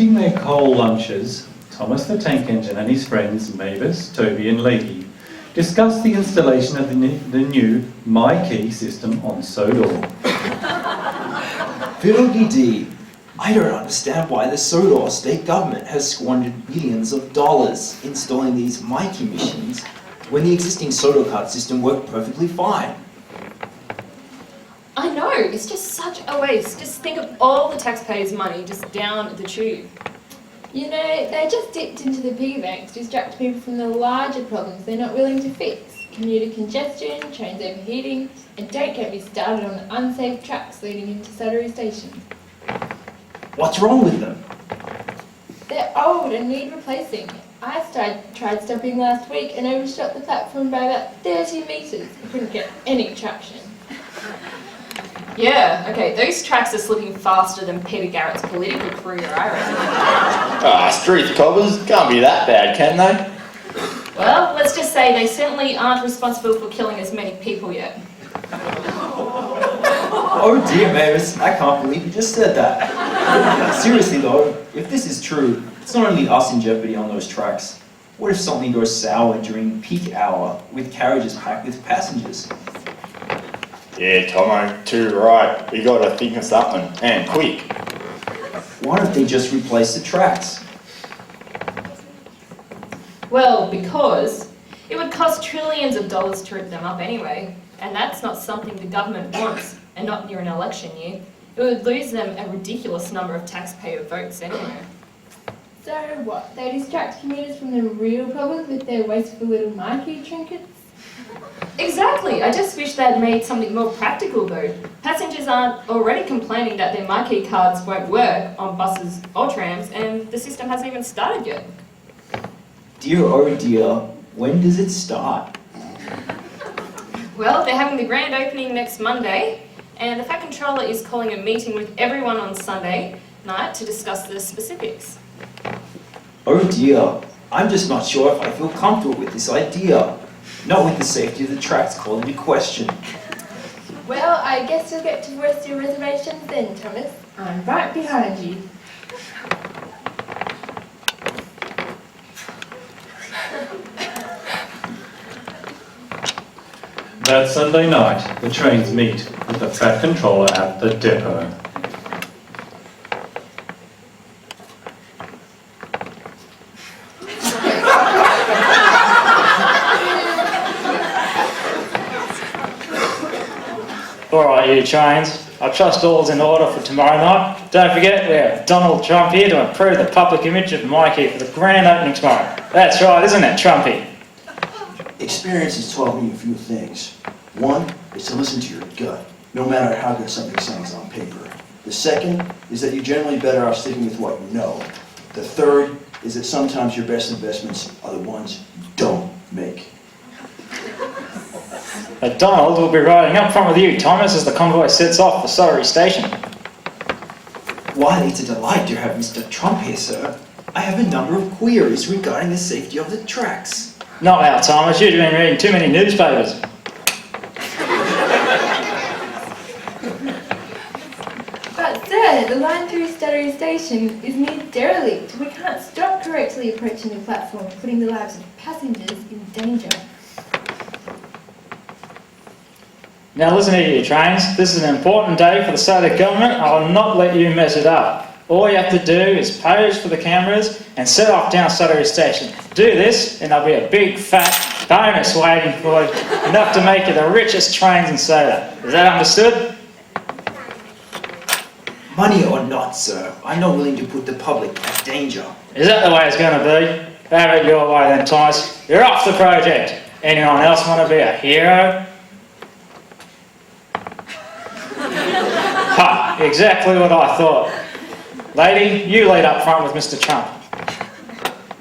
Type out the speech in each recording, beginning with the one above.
collecting their coal lunches, Thomas the tank engine and his friends Mavis, Toby and Leahy discussed the installation of the new My Key system on Sodor. Fiddle-dee-dee. I don't understand why the Sodor state government has squandered millions of dollars installing these My Key machines when the existing Sodor card system worked perfectly fine. I know, it's just such a waste. Just think of all the taxpayers' money just down the tube. You know, they just dipped into the piggy bank to distract people from the larger problems they're not willing to fix. Commuter congestion, trains overheating, and don't get me started on the unsafe tracks leading into Sodor Station. What's wrong with them? They're old and need replacing. I tried stopping last week and overshot the platform by about 30 metres. I couldn't get any traction. Yeah, okay, those tracks are slipping faster than Peter Garrett's political career, I reckon. Street cobbers can't be that bad, can they? Well, let's just say they certainly aren't responsible for killing as many people yet. Oh dear, Mavis, I can't believe you just said that. Seriously though, if this is true, it's not only us in jeopardy on those tracks. What if something goes sour during peak hour with carriages packed with passengers? Yeah, Tomo, too right. We gotta think of something, and quick. Why don't they just replace the tracks? Well, because it would cost trillions of dollars to rip them up anyway, and that's not something the government wants, and not near an election year. It would lose them a ridiculous number of taxpayer votes anyway. So what? They distract commuters from the real problems with their wasteful little My Key trinkets? Exactly. I just wish they'd made something more practical though. Passengers aren't already complaining that their My Key cards won't work on buses or trams, and the system hasn't even started yet. Dear oh dear, when does it start? Well, they're having the grand opening next Monday, and the FACC controller is calling a meeting with everyone on Sunday night to discuss the specifics. Oh dear, I'm just not sure if I feel comfortable with this idea. Not with the safety of the tracks called into question. Well, I guess you'll get to voice your reservations then, Thomas. I'm right behind you. That Sunday night, the trains meet with the FACC controller at the depot. Alright, you trains. I trust all's in order for tomorrow night. Don't forget, we have Donald Trump here to improve the public image of My Key for the grand opening tomorrow. That's right, isn't it, Trumpy? Experience has taught me a few things. One is to listen to your gut, no matter how good something sounds on paper. The second is that you're generally better off sticking with what you know. The third is that sometimes your best investments are the ones you don't make. Donald will be riding up front with you, Thomas, as the convoy sets off for Sodor Station. Why, it's a delight to have Mr. Trump here, sir. I have a number of queries regarding the safety of the tracks. Not now, Thomas. You've been reading too many newspapers. But sir, the line through Sodor Station is near derelict. We can't stop correctly approaching the platform, putting the lives of passengers in danger. Now listen here, you trains. This is an important day for the Sodor government. I will not let you mess it up. All you have to do is pose for the cameras and set off down Sodor Station. Do this and there'll be a big fat bonus waiting for you, enough to make you the richest trains in Sodor. Is that understood? Money or not, sir, I'm not willing to put the public at danger. Is that the way it's going to be? Have it your way then, Thomas. You're off the project. Anyone else want to be a hero? Ha! Exactly what I thought. Lady, you lead up front with Mr. Trump.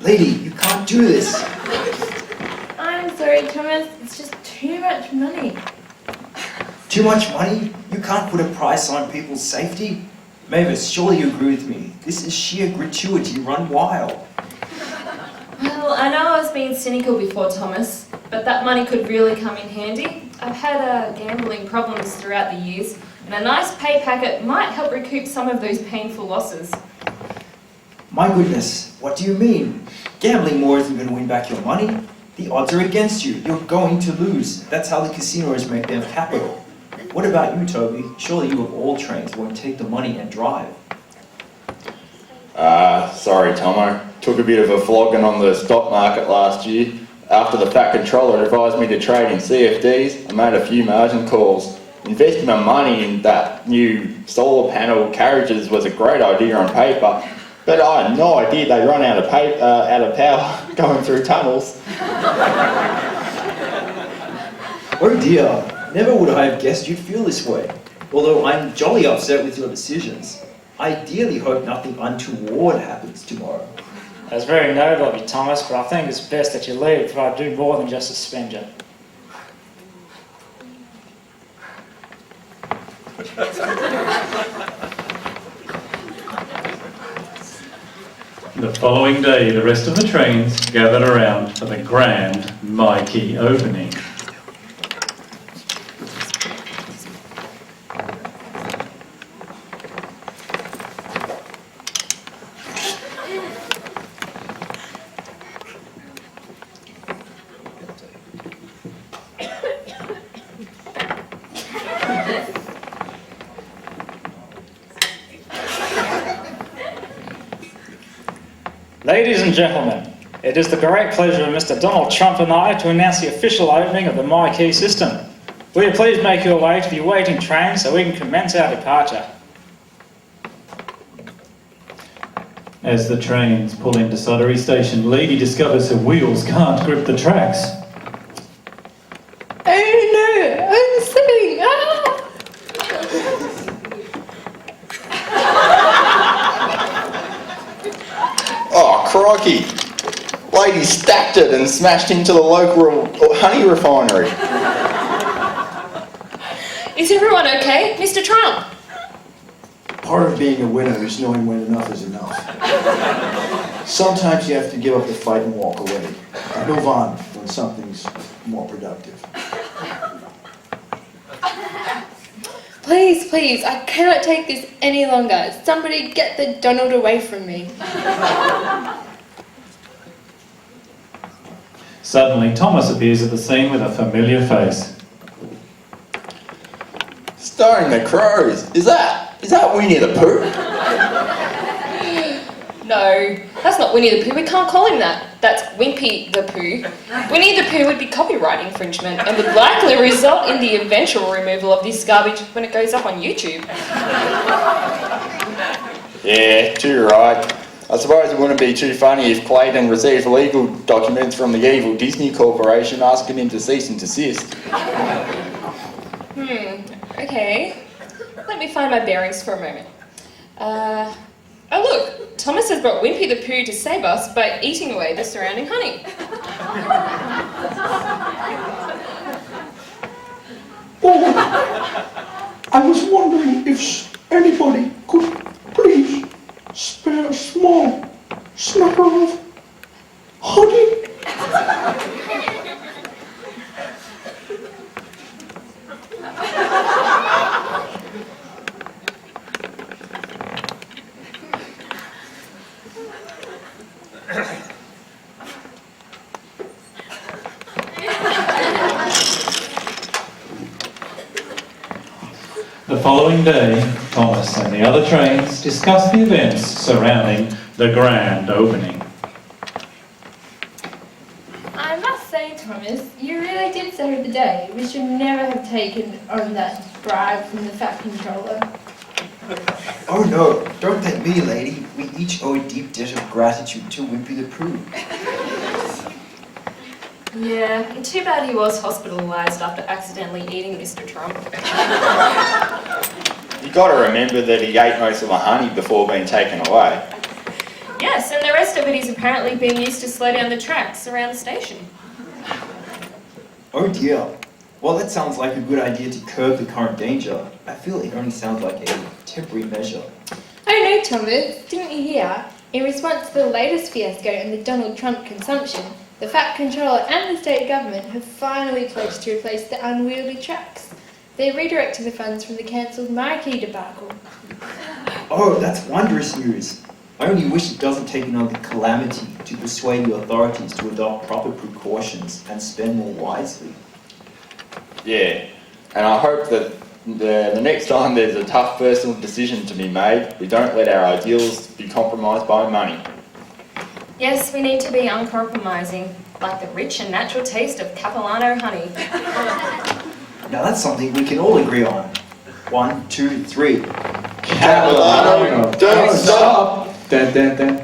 Lady, you can't do this. I'm sorry, Thomas. It's just too much money. Too much money? You can't put a price on people's safety? Mavis, surely you agree with me. This is sheer gratuity run wild. Well, I know I was being cynical before, Thomas, but that money could really come in handy. I've had gambling problems throughout the years, and a nice pay packet might help recoup some of those painful losses. My goodness, what do you mean? Gambling more isn't going to win back your money. The odds are against you. You're going to lose. That's how the casinos make their capital. What about you, Toby? Surely you of all trains won't take the money and drive. Sorry, Tomo. Took a bit of a flogging on the stock market last year. After the fat controller advised me to trade in CFDs, I made a few margin calls. Investing my money in that new solar panel carriages was a great idea on paper, but I had no idea they run out of power going through tunnels. Oh dear, never would I have guessed you'd feel this way. Although I'm jolly upset with your decisions. I ideally hope nothing untoward happens tomorrow. That's very noble of you, Thomas, but I think it's best that you leave before I do more than just suspend you. The following day, the rest of the trains gathered around for the grand Mikey opening. Ladies and gentlemen, it is the great pleasure of Mr. Donald Trump and I to announce the official opening of the MyKey system. Will you please make your way to the awaiting train so we can commence our departure? As the trains pull into Sodor Station, Lady discovers her wheels can't grip the tracks. Oh no, I'm slipping! Ah! Oh, crikey! Lady stacked it and smashed into the local honey refinery. Is everyone okay? Mr. Trump? Part of being a winner is knowing when enough is enough. Sometimes you have to give up the fight and walk away. And move on when something's more productive. Please, please, I cannot take this any longer. Somebody get the Donald away from me. Suddenly, Thomas appears at the scene with a familiar face. Starring the crows. Is that Winnie the Pooh? No, that's not Winnie the Pooh. We can't call him that. That's Wimpy the Pooh. Winnie the Pooh would be copyright infringement and would likely result in the eventual removal of this garbage when it goes up on YouTube. Yeah, too right. I suppose it wouldn't be too funny if Clayton received legal documents from the evil Disney Corporation asking him to cease and desist. Okay. Let me find my bearings for a moment. Oh look, Thomas has brought Wimpy the Pooh to save us by eating away the surrounding honey. Oh, I was wondering if anybody could please spare a small snacker of honey. The following day, Thomas and the other trains discuss the events surrounding the grand opening. I must say, Thomas, you really did save the day. We should never have taken on that bribe from the fat controller. Oh no, don't thank me, lady. We each owe a deep debt of gratitude to Wimpy the Pooh. Yeah, and too bad he was hospitalised after accidentally eating Mr. Trump. You got to remember that he ate most of the honey before being taken away. Yes, and the rest of it is apparently being used to slow down the tracks around the station. Oh dear. Well, that sounds like a good idea to curb the current danger. I feel it only sounds like a temporary measure. Oh no, Thomas, didn't you hear? In response to the latest fiasco and the Donald Trump consumption, the fat controller and the state government have finally pledged to replace the unwieldy tracks. They redirected the funds from the cancelled MyKey debacle. Oh, that's wondrous news. I only wish it doesn't take another calamity to persuade the authorities to adopt proper precautions and spend more wisely. Yeah, and I hope that the next time there's a tough personal decision to be made, we don't let our ideals be compromised by money. Yes, we need to be uncompromising, like the rich and natural taste of Capilano honey. Now that's something we can all agree on. 1, 2, 3. Capilano, don't stop! Dun, dun, dun.